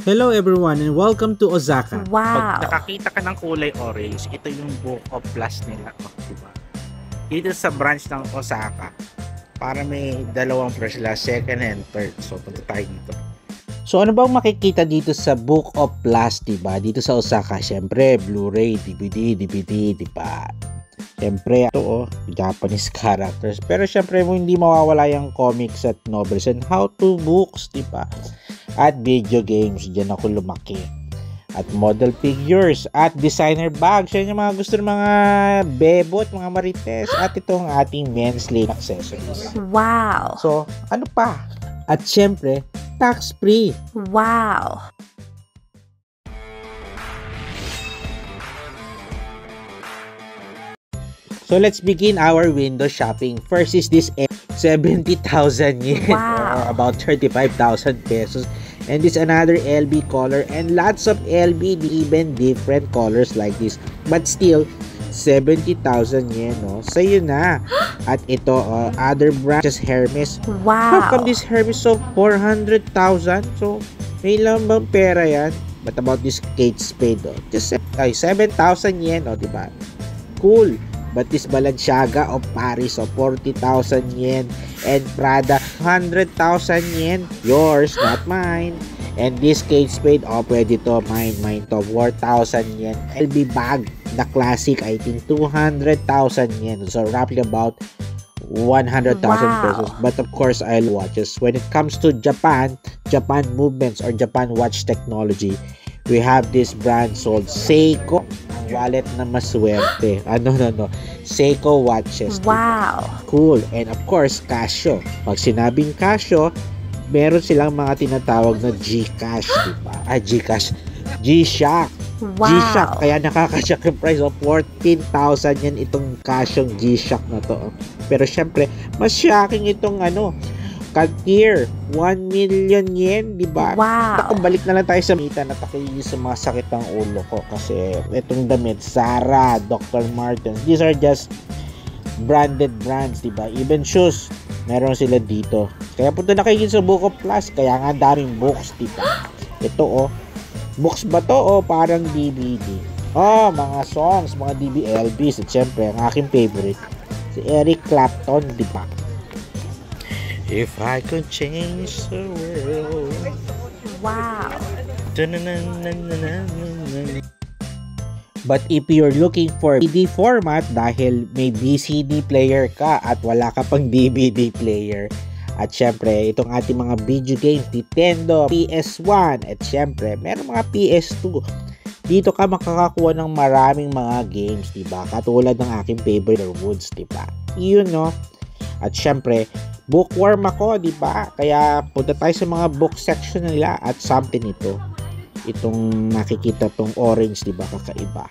Hello everyone and welcome to Osaka. Wow! Pag nakakita ka ng kulay orange, ito yung Book of Plus nila. Diba? Dito sa branch ng Osaka, para may dalawang branch sila, second and third. So, punta tayo dito. So ano bang makikita dito sa Book of Plus, diba? Dito sa Osaka, syempre, Blu-ray, DVD, diba? Syempre, ito Japanese characters. Pero syempre, hindi mawawala yung comics at novels and how-to books, diba? At video games, dyan ako lumaki. At model figures, at designer bags. Yan yung mga gusto ng mga bebot, mga marites. At itong ating men's lane accessories. Wow! So, ano pa? At syempre, tax-free. Wow! So, let's begin our window shopping. First is this 70,000 yen. Wow. Or about 35,000 pesos. And this another LB color. And lots of LB, even different colors like this. But still, 70,000 yen, no? So, yun na. At ito, other brands, Hermes. Wow! How come this Hermes so 400,000? So, may lang bang pera yan? But about this Kate Spade, just 7,000 yen, diba? Cool. But this Balenciaga of Paris of 40,000 yen and Prada 100,000 yen. Yours, not mine. And this Kate Spade, pwede to, mine to, 4,000 yen. LB bag, the classic, I think 200,000 yen. So roughly about 100,000 pesos. But of course, I'll watches. When it comes to Japan movements or Japan watch technology, we have this brand sold Seiko, ang wallet na maswerte. Seiko watches. Wow! Cool. And of course, Casio. Pag sinabing Casio, meron silang mga tinatawag na Gcash, diba? Gcash. G-Shock. Wow! G-Shock. Kaya nakakashock yung price of 14,000 yan itong Casio G-Shock na to. Pero syempre, mas shocking itong Cartier, 1 million yen, diba? Wow! Ako, balik na lang tayo sa mita na sa mga sakit ng ulo ko kasi itong damit, Zara, Dr. Martens, these are just branded brands, diba? Even shoes, meron sila dito. Kaya punta na kayo sa Book of Plus, kaya nga daming books, diba? Ito, books ba to? Parang DVD. Mga songs, mga DBLBs, at syempre, ang aking favorite, si Eric Clapton, diba? If I could change the world. Wow! But if you're looking for CD format dahil may VCD player ka at wala ka pang DVD player, at syempre itong ating mga video games, Nintendo, PS1, at syempre meron mga PS2, dito ka makakakuha ng maraming mga games, diba? Katulad ng aking favorite Woods, diba? Yun, no? At syempre, bookworm ako, diba? Kaya punta tayo sa mga book section nila at something ito. Itong nakikita tong orange, diba? Kakaiba.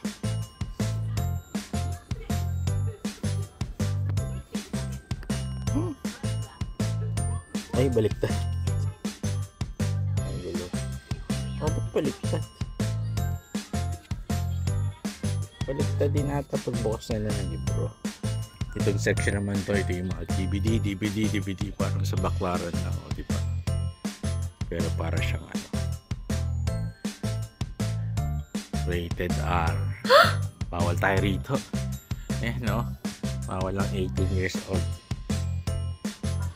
Ay, baliktad. Ang gulo. Ba't baliktad? Baliktad din ata pagbukas nila ng libro. Itong section naman to, ito yung mga DVD, parang sa baklaran na, diba? Pero para siyang rated R. Bawal tayo rito. Bawal lang 18 years old.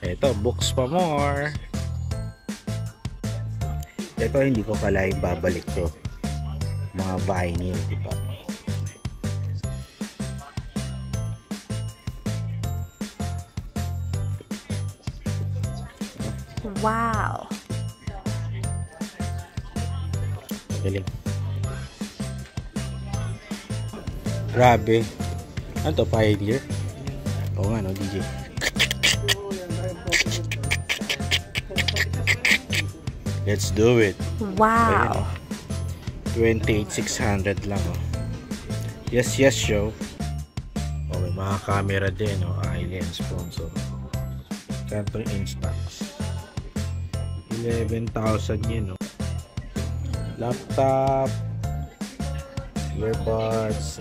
Ito, books pa more. Ito, hindi ko kalaing babalik to. Mga vinyl, diba? Wow! Galing. Grabe. Ano to, Pioneer? Oo nga, no, DJ. Let's do it. Wow! 28,600 lang, Yes, show. May mga camera din, Island sponsor. Kanto Instax. 11,000 yun, Laptop, earbuds,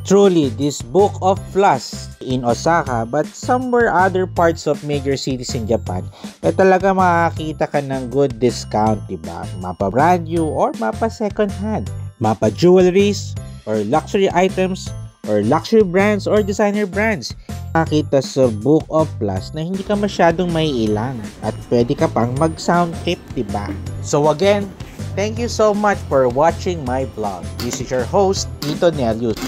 Truly, this Book of Plus in Osaka but somewhere other parts of major cities in Japan, talaga makakita ka ng good discount, diba? Mapa brand new or mapa second hand, mapa jewelries or luxury items or luxury brands or designer brands. Makita sa Book of Plus na hindi ka masyadong maiilang at pwede ka pang mag-sound trip, diba? So again, thank you so much for watching my vlog. This is your host, Tito Nelius.